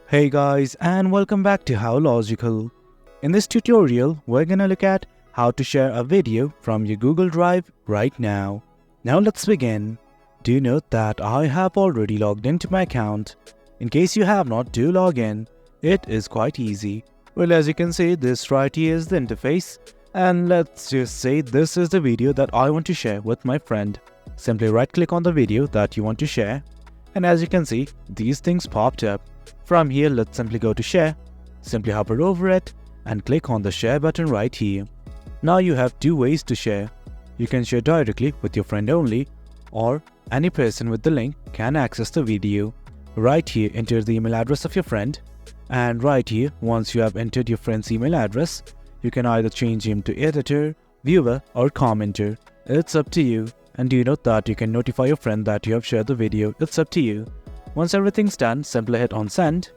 Hey guys, and welcome back to How Logical. In this tutorial, we're gonna look at how to share a video from your Google Drive right now. Now let's begin. Do note that I have already logged into my account. In case you have not, do log in. It is quite easy. Well, as you can see, this right here is the interface. And let's just say this is the video that I want to share with my friend. Simply right click on the video that you want to share. And as you can see, these things popped up. From here, let's simply go to share. Simply hover over it and click on the share button right here. Now you have two ways to share. You can share directly with your friend only, or any person with the link can access the video. Right here, enter the email address of your friend. And right here, once you have entered your friend's email address, you can either change him to editor, viewer or commenter. It's up to you. And do note that you can notify your friend that you have shared the video. It's up to you. Once everything's done, simply hit on send.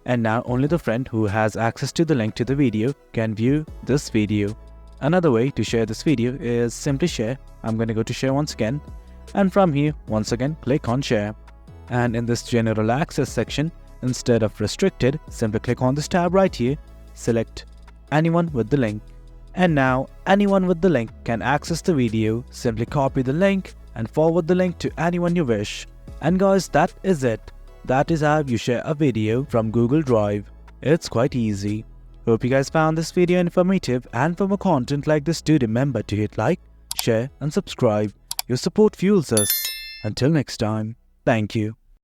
And now only the friend who has access to the link to the video can view this video. Another way to share this video is simply share. I'm going to go to share once again. And from here, once again, click on share. And in this general access section, instead of restricted, simply click on this tab right here. Select anyone with the link. And now anyone with the link can access the video. Simply copy the link and forward the link to anyone you wish. And guys, that is it. That is how you share a video from Google Drive. It's quite easy. Hope you guys found this video informative, and for more content like this, do remember to hit like, share and subscribe. Your support fuels us. Until next time, thank you.